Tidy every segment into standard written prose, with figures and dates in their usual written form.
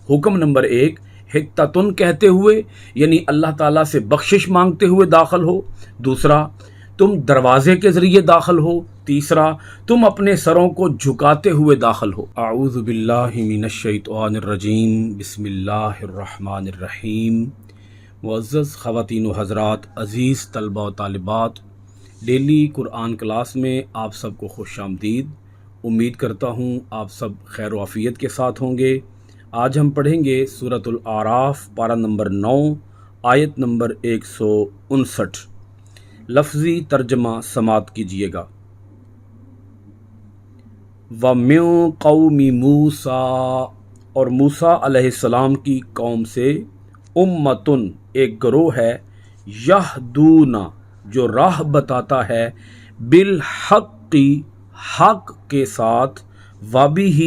حکم نمبر 1 حتتن کہتے ہوئے یعنی اللہ تعالیٰ سے بخشش مانگتے ہوئے داخل ہو، دوسرا تم دروازے کے ذریعے داخل ہو، تیسرا تم اپنے سروں کو جھکاتے ہوئے داخل ہو۔ اعوذ باللہ من الشیطان الرجیم، بسم اللہ الرحمن الرحیم۔ معزز خواتین و حضرات، عزیز طلبہ و طالبات، ڈیلی قرآن کلاس میں آپ سب کو خوش آمدید۔ امید کرتا ہوں آپ سب خیر و عافیت کے ساتھ ہوں گے۔ آج ہم پڑھیں گے سورۃ الاعراف پارہ نمبر 9 آیت نمبر 159۔ لفظی ترجمہ سماعت کیجیے گا۔ وَمِن قَوْمِ مُوسَىٰ، اور موسیٰ علیہ السلام کی قوم سے، امتن ایک گروہ ہے، یہدون جو راہ بتاتا ہے، بالحق حق کے ساتھ، وبہ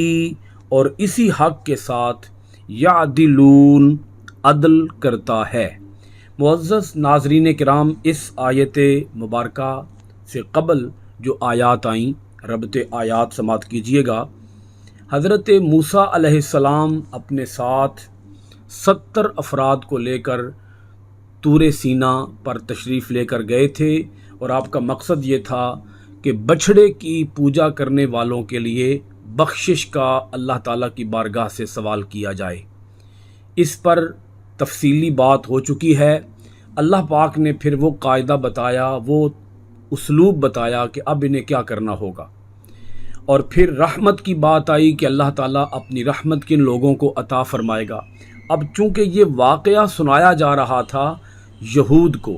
اور اسی حق کے ساتھ، یعدلون عدل کرتا ہے۔ معزز ناظرین کرام، اس آیت مبارکہ سے قبل جو آیات آئیں، ربط آیات سماعت کیجیے گا۔ حضرت موسیٰ علیہ السلام اپنے ساتھ 70 افراد کو لے کر طور سینا پر تشریف لے کر گئے تھے، اور آپ کا مقصد یہ تھا کہ بچھڑے کی پوجا کرنے والوں کے لیے بخشش کا اللہ تعالیٰ کی بارگاہ سے سوال کیا جائے۔ اس پر تفصیلی بات ہو چکی ہے۔ اللہ پاک نے پھر وہ قاعدہ بتایا، وہ اسلوب بتایا کہ اب انہیں کیا کرنا ہوگا، اور پھر رحمت کی بات آئی کہ اللہ تعالیٰ اپنی رحمت کن لوگوں کو عطا فرمائے گا۔ اب چونکہ یہ واقعہ سنایا جا رہا تھا یہود کو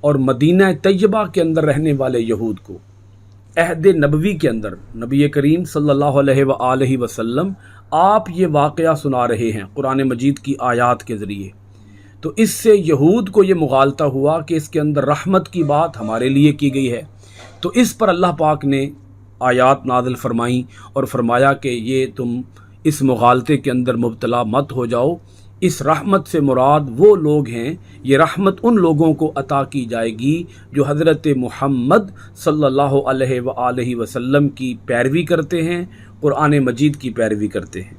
اور مدینہ طیبہ کے اندر رہنے والے یہود کو، عہد نبوی کے اندر نبی کریم صلی اللہ علیہ وآلہ وسلم آپ یہ واقعہ سنا رہے ہیں قرآن مجید کی آیات کے ذریعے، تو اس سے یہود کو یہ مغالطہ ہوا کہ اس کے اندر رحمت کی بات ہمارے لیے کی گئی ہے۔ تو اس پر اللہ پاک نے آیات نازل فرمائیں اور فرمایا کہ یہ تم اس مغالطے کے اندر مبتلا مت ہو جاؤ۔ اس رحمت سے مراد وہ لوگ ہیں، یہ رحمت ان لوگوں کو عطا کی جائے گی جو حضرت محمد صلی اللہ علیہ وآلہ وسلم کی پیروی کرتے ہیں، قرآن مجید کی پیروی کرتے ہیں،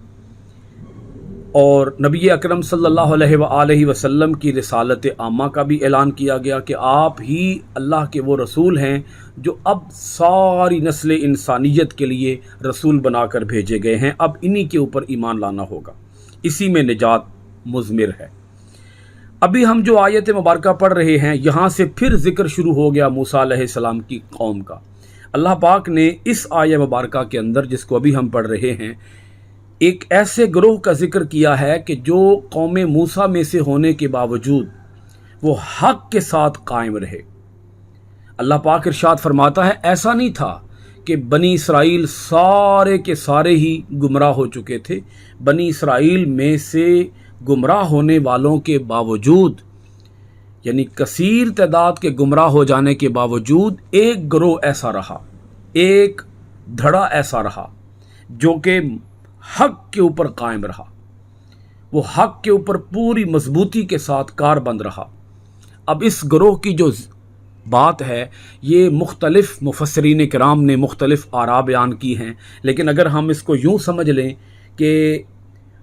اور نبی اکرم صلی اللہ علیہ وآلہ وسلم کی رسالت عامہ کا بھی اعلان کیا گیا کہ آپ ہی اللہ کے وہ رسول ہیں جو اب ساری نسل انسانیت کے لیے رسول بنا کر بھیجے گئے ہیں۔ اب انہی کے اوپر ایمان لانا ہوگا، اسی میں نجات مضمر ہے۔ ابھی ہم جو آیت مبارکہ پڑھ رہے ہیں، یہاں سے پھر ذکر شروع ہو گیا موسیٰ علیہ السلام کی قوم کا۔ اللہ پاک نے اس آیت مبارکہ کے اندر، جس کو ابھی ہم پڑھ رہے ہیں، ایک ایسے گروہ کا ذکر کیا ہے کہ جو قوم موسیٰ میں سے ہونے کے باوجود وہ حق کے ساتھ قائم رہے۔ اللہ پاک ارشاد فرماتا ہے، ایسا نہیں تھا کہ بنی اسرائیل سارے کے سارے ہی گمراہ ہو چکے تھے۔ بنی اسرائیل میں سے گمراہ ہونے والوں کے باوجود، یعنی کثیر تعداد کے گمراہ ہو جانے کے باوجود، ایک گروہ ایسا رہا، ایک دھڑا ایسا رہا جو کہ حق کے اوپر قائم رہا، وہ حق کے اوپر پوری مضبوطی کے ساتھ کاربند رہا۔ اب اس گروہ کی جو بات ہے، یہ مختلف مفسرین کرام نے مختلف آراء بیان کی ہیں، لیکن اگر ہم اس کو یوں سمجھ لیں کہ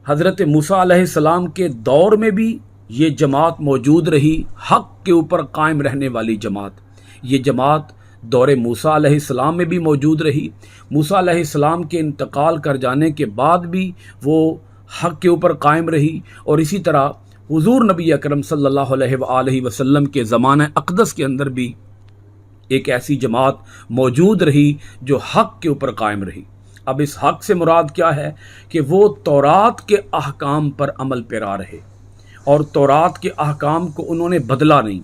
حضرت موسیٰ علیہ السلام کے دور میں بھی یہ جماعت موجود رہی، حق کے اوپر قائم رہنے والی جماعت، یہ جماعت دور موسیٰ علیہ السلام میں بھی موجود رہی، موسیٰ علیہ السلام کے انتقال کر جانے کے بعد بھی وہ حق کے اوپر قائم رہی، اور اسی طرح حضور نبی اکرم صلی اللہ علیہ وآلہ وسلم کے زمانہ اقدس کے اندر بھی ایک ایسی جماعت موجود رہی جو حق کے اوپر قائم رہی۔ اب اس حق سے مراد کیا ہے کہ وہ تورات کے احکام پر عمل پیرا رہے، اور تورات کے احکام کو انہوں نے بدلا نہیں،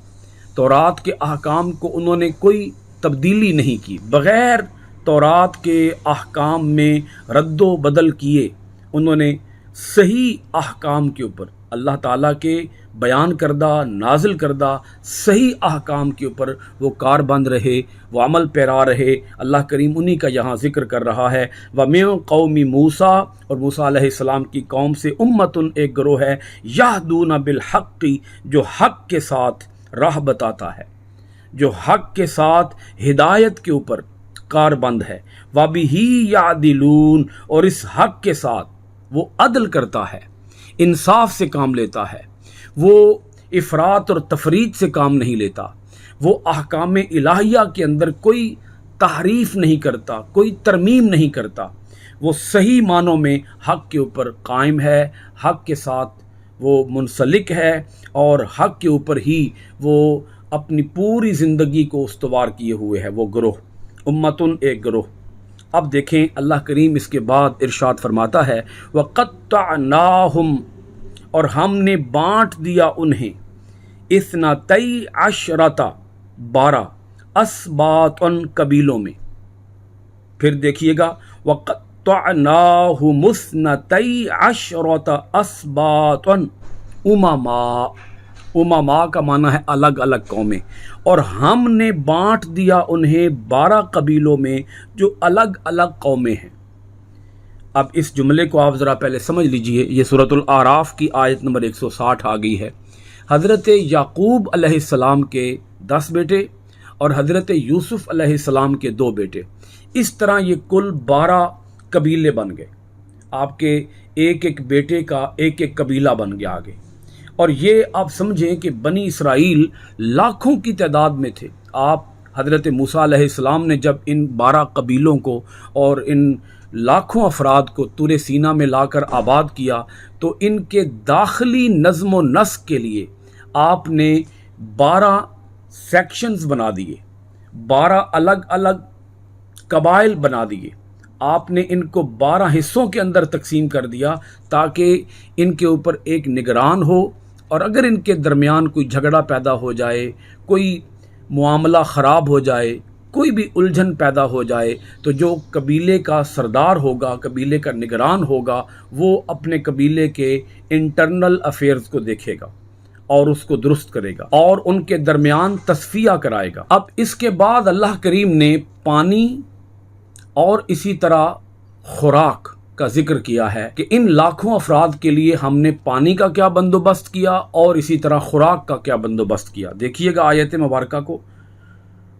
تورات کے احکام کو انہوں نے کوئی تبدیلی نہیں کی، بغیر تورات کے احکام میں رد و بدل کیے انہوں نے صحیح احکام کے اوپر، اللہ تعالیٰ کے بیان کردہ نازل کردہ صحیح احکام کے اوپر وہ کاربند رہے، وہ عمل پیرا رہے۔ اللہ کریم انہی کا یہاں ذکر کر رہا ہے، وَمِن قَوْمِ مُوسَىٰ، اور موسیٰ علیہ السلام کی قوم سے، امتن ایک گروہ ہے، یہدون بالحق جو حق کے ساتھ راہ بتاتا ہے، جو حق کے ساتھ ہدایت کے اوپر کاربند ہے، وَبِهِ يَعْدِلُونَ، اور اس حق کے ساتھ وہ عدل کرتا ہے۔ انصاف سے کام لیتا ہے، وہ افراط اور تفریط سے کام نہیں لیتا، وہ احکام الہیہ کے اندر کوئی تحریف نہیں کرتا، کوئی ترمیم نہیں کرتا، وہ صحیح معنوں میں حق کے اوپر قائم ہے، حق کے ساتھ وہ منسلک ہے اور حق کے اوپر ہی وہ اپنی پوری زندگی کو استوار کیے ہوئے ہے، وہ گروہ امتن، ایک گروہ۔ اب دیکھیں اللہ کریم اس کے بعد ارشاد فرماتا ہے وَقَطَّعْنَاهُمْ، اور ہم نے بانٹ دیا انہیں، اثنتئی عشرۃ، 12 اسباطً، قبیلوں میں۔ پھر دیکھیے گا وَقَطَّعْنَاهُمُ اثْنَتَيْ عَشْرَةَ أَسْبَاطًا أُمَمًا، امما کا معنی ہے الگ الگ قومیں، اور ہم نے بانٹ دیا انہیں 12 قبیلوں میں جو الگ الگ قومیں ہیں۔ اب اس جملے کو آپ ذرا پہلے سمجھ لیجئے، یہ سورۃ الاعراف کی آیت نمبر 160 آ گئی ہے۔ حضرت یعقوب علیہ السلام کے 10 بیٹے اور حضرت یوسف علیہ السلام کے 2 بیٹے، اس طرح یہ کل 12 قبیلے بن گئے، آپ کے ایک ایک بیٹے کا ایک ایک قبیلہ بن گیا آگے۔ اور یہ آپ سمجھیں کہ بنی اسرائیل لاکھوں کی تعداد میں تھے۔ آپ حضرت موسیٰ علیہ السلام نے جب ان 12 قبیلوں کو اور ان لاکھوں افراد کو طور سینا میں لا کر آباد کیا تو ان کے داخلی نظم و نسق کے لیے آپ نے 12 سیکشنز بنا دیے، 12 الگ الگ قبائل بنا دیے۔ آپ نے ان کو 12 حصوں کے اندر تقسیم کر دیا تاکہ ان کے اوپر ایک نگران ہو، اور اگر ان کے درمیان کوئی جھگڑا پیدا ہو جائے، کوئی معاملہ خراب ہو جائے، کوئی بھی الجھن پیدا ہو جائے تو جو قبیلے کا سردار ہوگا، قبیلے کا نگران ہوگا، وہ اپنے قبیلے کے انٹرنل افیئرز کو دیکھے گا اور اس کو درست کرے گا اور ان کے درمیان تصفیہ کرائے گا۔ اب اس کے بعد اللہ کریم نے پانی اور اسی طرح خوراک کا ذکر کیا ہے کہ ان لاکھوں افراد کے لیے ہم نے پانی کا کیا بندوبست کیا اور اسی طرح خوراک کا کیا بندوبست کیا۔ دیکھیے گا آیت مبارکہ کو،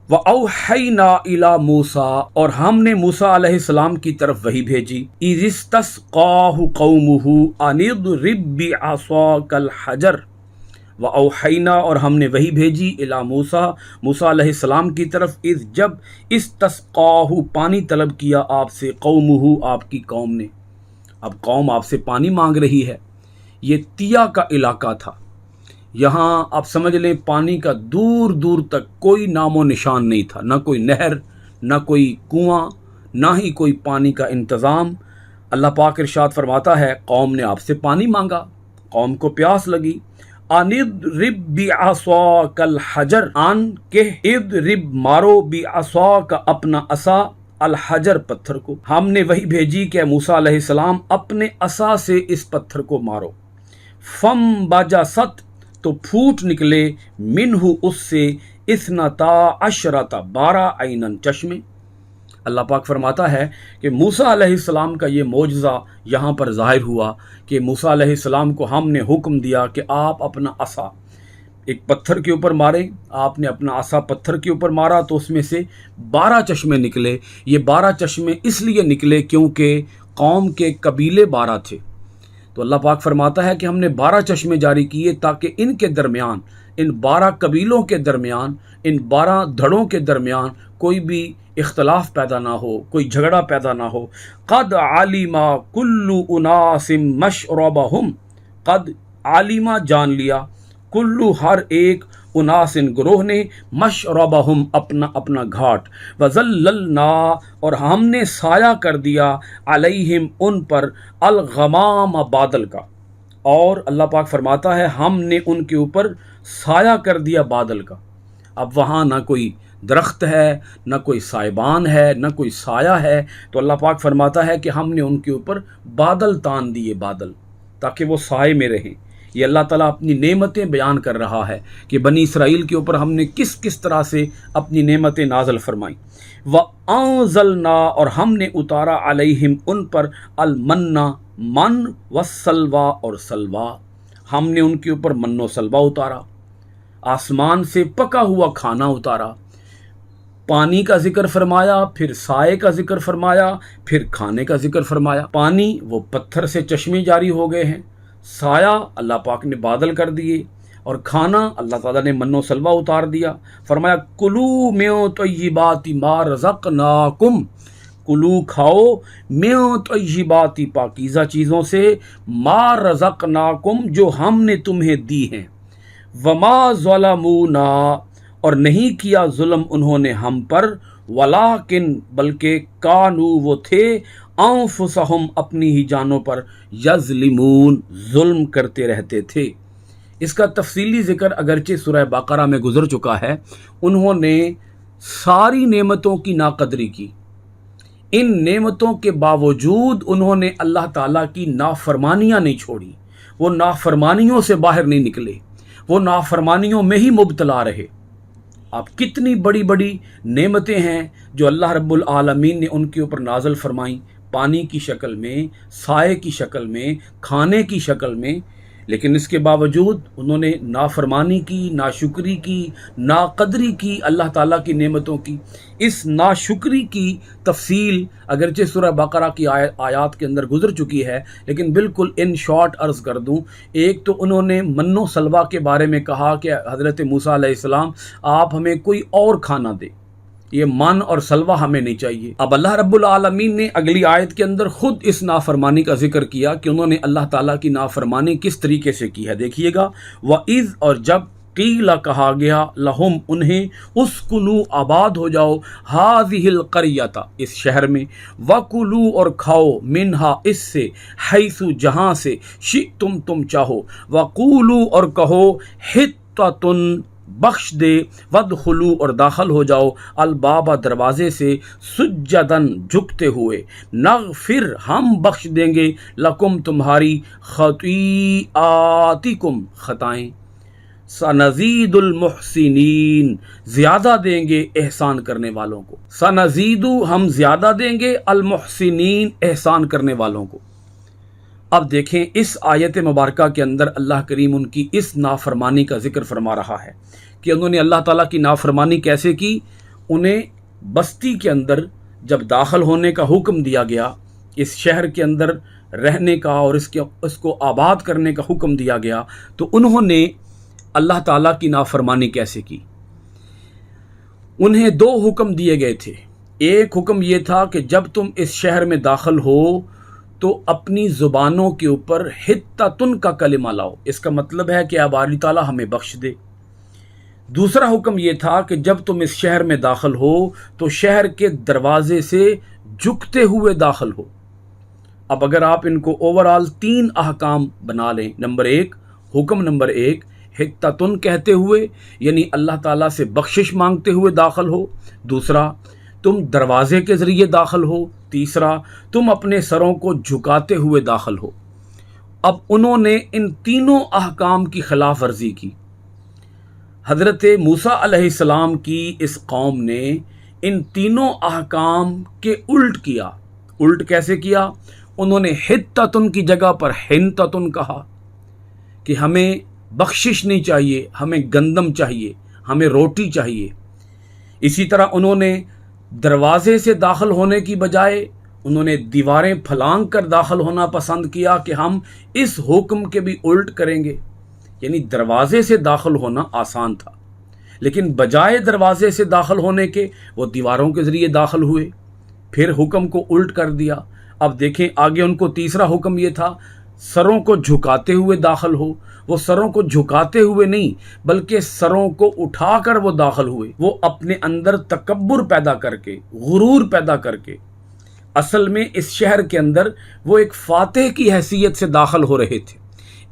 وَأَوْحَيْنَا إِلَى مُوسَىٰ، اور ہم نے موسیٰ علیہ السلام کی طرف وحی بھیجی، إِذِ اسْتَسْقَاهُ قَوْمُهُ أَنِ اضْرِب بِّعَصَاكَ الْحَجَرَ، وَأَوْحَيْنَا، اور ہم نے وحی بھیجی، إِلَى مُوسَىٰ، موسیٰ علیہ السلام کی طرف، اذ جب اسْتَسْقَاهُ پانی طلب کیا آپ سے، قومہ آپ کی قوم نے۔ اب قوم آپ سے پانی مانگ رہی ہے، یہ تیا کا علاقہ تھا، یہاں آپ سمجھ لیں پانی کا دور دور تک کوئی نام و نشان نہیں تھا، نہ کوئی نہر، نہ کوئی کنواں، نہ ہی کوئی پانی کا انتظام۔ اللہ پاک ارشاد فرماتا ہے قوم نے آپ سے پانی مانگا، قوم کو پیاس لگی، اَنِضْرِبْ بِعَصَاكَ الْحَجَرَ، ان کہ اضرب مارو بِعَصَاكَ اپنا عصا، الحجر پتھر کو۔ ہم نے وہی بھیجی کہ موسیٰ علیہ السلام اپنے عصا سے اس پتھر کو مارو، فَانْبَجَسَتْ تو پھوٹ نکلے، منہ اس سے، 12 12 عیناً چشمے۔ اللہ پاک فرماتا ہے کہ موسیٰ علیہ السلام کا یہ معجزہ یہاں پر ظاہر ہوا کہ موسیٰ علیہ السلام کو ہم نے حکم دیا کہ آپ اپنا عصا ایک پتھر کے اوپر ماریں۔ آپ نے اپنا عصا پتھر کے اوپر مارا تو اس میں سے 12 چشمے نکلے۔ یہ 12 چشمے اس لیے نکلے کیونکہ قوم کے قبیلے 12 تھے، تو اللہ پاک فرماتا ہے کہ ہم نے 12 چشمے جاری کیے تاکہ ان کے درمیان، ان 12 قبیلوں کے درمیان، ان 12 دھڑوں کے درمیان کوئی بھی اختلاف پیدا نہ ہو، کوئی جھگڑا پیدا نہ ہو۔ قد علم کل اناس مشربہم، قد علم جان لیا، کلو ہر ایک، اناسن گروہ نے، مشربہم اپنا اپنا گھاٹ، وظللنا اور ہم نے سایہ کر دیا، علیہم ان پر، الغمام بادل کا، اور اللہ پاک فرماتا ہے ہم نے ان کے اوپر سایہ کر دیا بادل کا۔ اب وہاں نہ کوئی درخت ہے، نہ کوئی سائبان ہے، نہ کوئی سایہ ہے، تو اللہ پاک فرماتا ہے کہ ہم نے ان کے اوپر بادل تان دیے، بادل، تاکہ وہ سائے میں رہیں۔ یہ اللہ تعالیٰ اپنی نعمتیں بیان کر رہا ہے کہ بنی اسرائیل کے اوپر ہم نے کس کس طرح سے اپنی نعمتیں نازل فرمائیں۔ وَأَنزَلْنَا اور ہم نے اتارا، علیہم ان پر، المنّا من والسلویٰ اور سلویٰ، ہم نے ان کے اوپر من و سلویٰ اتارا، آسمان سے پکا ہوا کھانا اتارا، پانی کا ذکر فرمایا، پھر سائے کا ذکر فرمایا، پھر کھانے کا ذکر فرمایا۔ پانی وہ پتھر سے چشمے جاری ہو گئے ہیں، سایہ اللہ پاک نے بادل کر دیے، اور کھانا اللہ تعالیٰ نے من و سلوہ اتار دیا۔ فرمایا کلو من طیبات ما رزقناکم، کلو کھاؤ من طیبات پاکیزہ چیزوں سے، ما رزقناکم جو ہم نے تمہیں دی ہیں، وما ظلمونا اور نہیں کیا ظلم انہوں نے ہم پر، ولیکن بلکہ کانو وہ تھے، انفسہم اپنی ہی جانوں پر، یظلمون ظلم کرتے رہتے تھے۔ اس کا تفصیلی ذکر اگرچہ سورہ بقرہ میں گزر چکا ہے۔ انہوں نے ساری نعمتوں کی ناقدری کی، ان نعمتوں کے باوجود انہوں نے اللہ تعالیٰ کی نافرمانیاں نہیں چھوڑی، وہ نافرمانیوں سے باہر نہیں نکلے، وہ نافرمانیوں میں ہی مبتلا رہے۔ آپ کتنی بڑی بڑی نعمتیں ہیں جو اللہ رب العالمین نے ان کے اوپر نازل فرمائیں، پانی کی شکل میں، سائے کی شکل میں، کھانے کی شکل میں، لیکن اس کے باوجود انہوں نے نافرمانی کی، ناشکری کی، ناقدری کی اللہ تعالیٰ کی نعمتوں کی۔ اس ناشکری کی تفصیل اگرچہ سورہ بقرہ کی آیات کے اندر گزر چکی ہے، لیکن بالکل ان شارٹ عرض کر دوں۔ ایک تو انہوں نے من و سلوہ کے بارے میں کہا کہ حضرت موسیٰ علیہ السلام آپ ہمیں کوئی اور کھانا دے، یہ من اور سلوہ ہمیں نہیں چاہیے۔ اب اللہ رب العالمین نے اگلی آیت کے اندر خود اس نافرمانی کا ذکر کیا کہ انہوں نے اللہ تعالیٰ کی نافرمانی کس طریقے سے کی ہے، دیکھیے گا۔ وَإِذْ اور جب قیل کہا گیا لہم انہیں، اسکنوا آباد ہو جاؤ، ہذہ القریۃ اس شہر میں، وکلوا اور کھاؤ، منہا اس سے، حیث جہاں سے، شئتم تم چاہو، وقولوا اور کہو، حطۃ بخش دے، وادخلوا اور داخل ہو جاؤ، الباب دروازے سے، سجدن جھکتے ہوئے، نغفر ہم بخش دیں گے، لکم تمہاری، خطیئاتکم خطائیں، سنزید المحسنین زیادہ دیں گے احسان کرنے والوں کو، سنزید ہم زیادہ دیں گے، المحسنین احسان کرنے والوں کو۔ اب دیکھیں اس آیت مبارکہ کے اندر اللہ کریم ان کی اس نافرمانی کا ذکر فرما رہا ہے کہ انہوں نے اللہ تعالیٰ کی نافرمانی کیسے کی۔ انہیں بستی کے اندر جب داخل ہونے کا حکم دیا گیا، اس شہر کے اندر رہنے کا اور اس کو آباد کرنے کا حکم دیا گیا، تو انہوں نے اللہ تعالیٰ کی نافرمانی کیسے کی۔ انہیں دو حکم دیے گئے تھے۔ ایک حکم یہ تھا کہ جب تم اس شہر میں داخل ہو تو اپنی زبانوں کے اوپر حطۃ کا کلمہ لاؤ، اس کا مطلب ہے کہ اب اللہ تعالیٰ ہمیں بخش دے۔ دوسرا حکم یہ تھا کہ جب تم اس شہر میں داخل ہو تو شہر کے دروازے سے جھکتے ہوئے داخل ہو۔ اب اگر آپ ان کو اوورال 3 احکام بنا لیں، نمبر 1، حکم نمبر 1 حطۃ کہتے ہوئے یعنی اللہ تعالیٰ سے بخشش مانگتے ہوئے داخل ہو، دوسرا تم دروازے کے ذریعے داخل ہو، تیسرا تم اپنے سروں کو جھکاتے ہوئے داخل ہو۔ اب انہوں نے ان تینوں احکام کی خلاف ورزی کی۔ حضرت موسیٰ علیہ السلام کی اس قوم نے ان تینوں احکام کے الٹ کیا۔ الٹ کیسے کیا؟ انہوں نے حطۃ کی جگہ پر حنطۃ کہا کہ ہمیں بخشش نہیں چاہیے، ہمیں گندم چاہیے، ہمیں روٹی چاہیے۔ اسی طرح انہوں نے دروازے سے داخل ہونے کی بجائے انہوں نے دیواریں پھلانگ کر داخل ہونا پسند کیا کہ ہم اس حکم کے بھی الٹ کریں گے۔ یعنی دروازے سے داخل ہونا آسان تھا، لیکن بجائے دروازے سے داخل ہونے کے وہ دیواروں کے ذریعے داخل ہوئے، پھر حکم کو الٹ کر دیا۔ اب دیکھیں آگے ان کو تیسرا حکم یہ تھا سروں کو جھکاتے ہوئے داخل ہو۔ وہ سروں کو جھکاتے ہوئے نہیں بلکہ سروں کو اٹھا کر وہ داخل ہوئے، وہ اپنے اندر تکبر پیدا کر کے، غرور پیدا کر کے۔ اصل میں اس شہر کے اندر وہ ایک فاتح کی حیثیت سے داخل ہو رہے تھے۔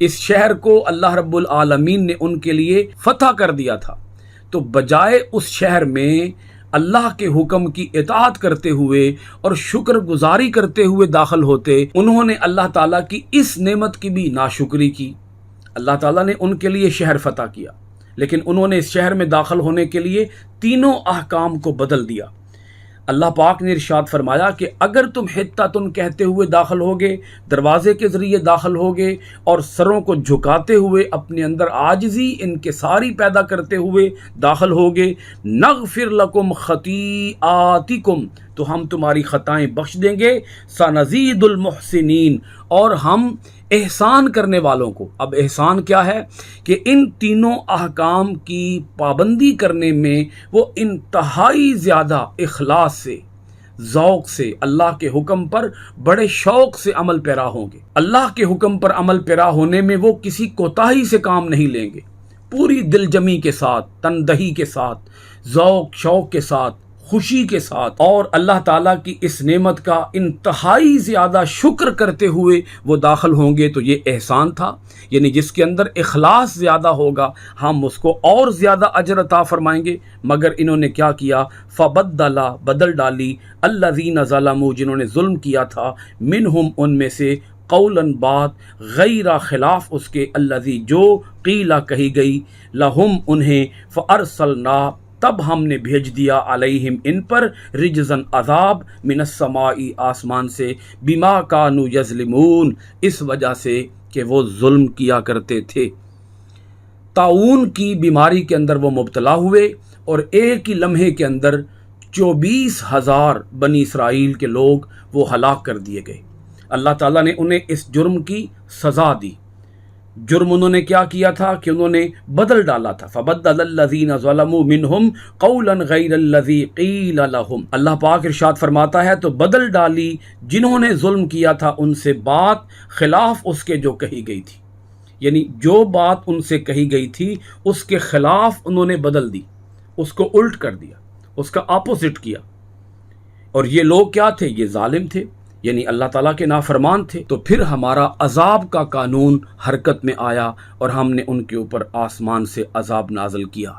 اس شہر کو اللہ رب العالمین نے ان کے لیے فتح کر دیا تھا، تو بجائے اس شہر میں اللہ کے حکم کی اطاعت کرتے ہوئے اور شکر گزاری کرتے ہوئے داخل ہوتے، انہوں نے اللہ تعالیٰ کی اس نعمت کی بھی ناشکری کی۔ اللہ تعالیٰ نے ان کے لیے شہر فتح کیا، لیکن انہوں نے اس شہر میں داخل ہونے کے لیے تینوں احکام کو بدل دیا۔ اللہ پاک نے ارشاد فرمایا کہ اگر تم حطۃ کہتے ہوئے داخل ہوگے، دروازے کے ذریعے داخل ہوگے اور سروں کو جھکاتے ہوئے اپنے اندر عاجزی انکساری پیدا کرتے ہوئے داخل ہوگے، نغفر لکم خطیئاتکم تو ہم تمہاری خطائیں بخش دیں گے، سنزید المحسنین، اور ہم احسان کرنے والوں کو۔ اب احسان کیا ہے کہ ان تینوں احکام کی پابندی کرنے میں وہ انتہائی زیادہ اخلاص سے، ذوق سے اللہ کے حکم پر بڑے شوق سے عمل پیرا ہوں گے۔ اللہ کے حکم پر عمل پیرا ہونے میں وہ کسی کوتاہی سے کام نہیں لیں گے، پوری دل جمی کے ساتھ، تندہی کے ساتھ، ذوق شوق کے ساتھ، خوشی کے ساتھ، اور اللہ تعالیٰ کی اس نعمت کا انتہائی زیادہ شکر کرتے ہوئے وہ داخل ہوں گے۔ تو یہ احسان تھا، یعنی جس کے اندر اخلاص زیادہ ہوگا ہم اس کو اور زیادہ اجر عطا فرمائیں گے۔ مگر انہوں نے کیا کیا؟ فبدل، بدل ڈالی، الذین ظلموا، جنہوں نے ظلم کیا تھا، منہم، ان میں سے، قولاً بات، غیر خلاف اس کے، الذی جو، قیل کہی گئی، لہم انہیں، فارسلنا، تب ہم نے بھیج دیا، علیہم ان پر، رجزن عذاب، من السماء آسمان سے، بما کانوا یظلمون، اس وجہ سے کہ وہ ظلم کیا کرتے تھے۔ طاعون کی بیماری کے اندر وہ مبتلا ہوئے اور ایک ہی لمحے کے اندر 24,000 بنی اسرائیل کے لوگ وہ ہلاک کر دیے گئے۔ اللہ تعالیٰ نے انہیں اس جرم کی سزا دی۔ جرم انہوں نے کیا کیا تھا کہ انہوں نے بدل ڈالا تھا، فبدل الذین ظلموا منہم قولا غیر الذی قیل لہم۔ اللہ پاک ارشاد فرماتا ہے تو بدل ڈالی جنہوں نے ظلم کیا تھا ان سے بات خلاف اس کے جو کہی گئی تھی، یعنی جو بات ان سے کہی گئی تھی اس کے خلاف انہوں نے بدل دی، اس کو الٹ کر دیا، اس کا اپوزٹ کیا۔ اور یہ لوگ کیا تھے؟ یہ ظالم تھے، یعنی اللہ تعالیٰ کے نافرمان تھے۔ تو پھر ہمارا عذاب کا قانون حرکت میں آیا اور ہم نے ان کے اوپر آسمان سے عذاب نازل کیا۔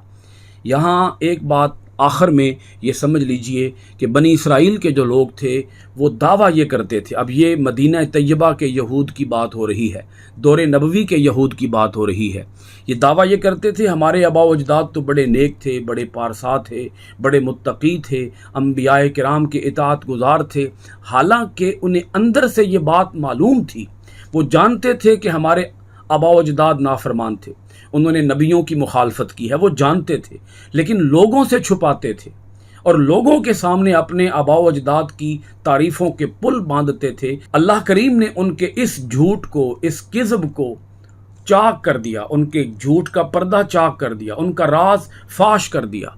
یہاں ایک بات آخر میں یہ سمجھ لیجئے کہ بنی اسرائیل کے جو لوگ تھے وہ دعویٰ یہ کرتے تھے، اب یہ مدینہ طیبہ کے یہود کی بات ہو رہی ہے، دور نبوی کے یہود کی بات ہو رہی ہے۔ یہ دعویٰ یہ کرتے تھے ہمارے آباء و اجداد تو بڑے نیک تھے، بڑے پارسا تھے، بڑے متقی تھے، انبیاء کرام کے اطاعت گزار تھے، حالانکہ انہیں اندر سے یہ بات معلوم تھی، وہ جانتے تھے کہ ہمارے آباء و اجداد نافرمان تھے، انہوں نے نبیوں کی مخالفت کی ہے، وہ جانتے تھے، لیکن لوگوں سے چھپاتے تھے اور لوگوں کے سامنے اپنے آباء و اجداد کی تعریفوں کے پل باندھتے تھے۔ اللہ کریم نے ان کے اس جھوٹ کو، اس کذب کو چاک کر دیا، ان کے جھوٹ کا پردہ چاک کر دیا، ان کا راز فاش کر دیا،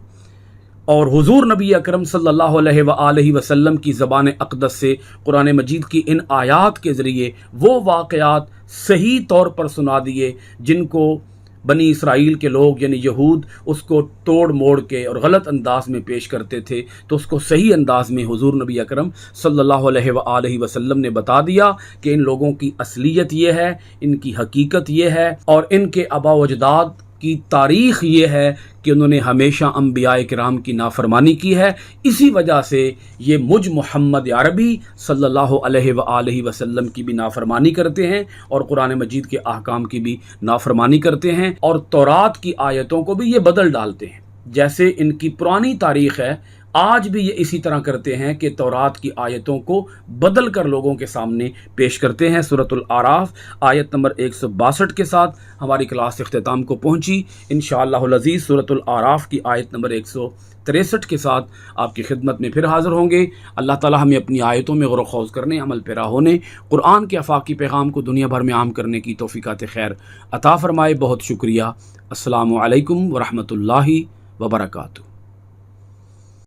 اور حضور نبی اکرم صلی اللہ علیہ وآلہ وسلم کی زبان اقدس سے قرآن مجید کی ان آیات کے ذریعے وہ واقعات صحیح طور پر سنا دیے جن کو بنی اسرائیل کے لوگ یعنی یہود اس کو توڑ موڑ کے اور غلط انداز میں پیش کرتے تھے، تو اس کو صحیح انداز میں حضور نبی اکرم صلی اللہ علیہ وآلہ وسلم نے بتا دیا کہ ان لوگوں کی اصلیت یہ ہے، ان کی حقیقت یہ ہے، اور ان کے آباء و اجداد کی تاریخ یہ ہے کہ انہوں نے ہمیشہ انبیاء کرام کی نافرمانی کی ہے، اسی وجہ سے یہ مجھ محمد عربی صلی اللہ علیہ وآلہ وسلم کی بھی نافرمانی کرتے ہیں اور قرآن مجید کے احکام کی بھی نافرمانی کرتے ہیں، اور تورات کی آیتوں کو بھی یہ بدل ڈالتے ہیں۔ جیسے ان کی پرانی تاریخ ہے، آج بھی یہ اسی طرح کرتے ہیں کہ تورات کی آیتوں کو بدل کر لوگوں کے سامنے پیش کرتے ہیں۔ سورۃ الاعراف آیت نمبر 162 کے ساتھ ہماری کلاس اختتام کو پہنچی۔ انشاءاللہ العزیز سورۃ الاعراف کی آیت نمبر 163 کے ساتھ آپ کی خدمت میں پھر حاضر ہوں گے۔ اللہ تعالی ہمیں اپنی آیتوں میں غور و خوض کرنے، عمل پیرا ہونے، قرآن کے آفاقی پیغام کو دنیا بھر میں عام کرنے کی توفیقات خیر عطا فرمائے۔ بہت شکریہ۔ السلام علیکم ورحمۃ اللہ وبرکاتہ۔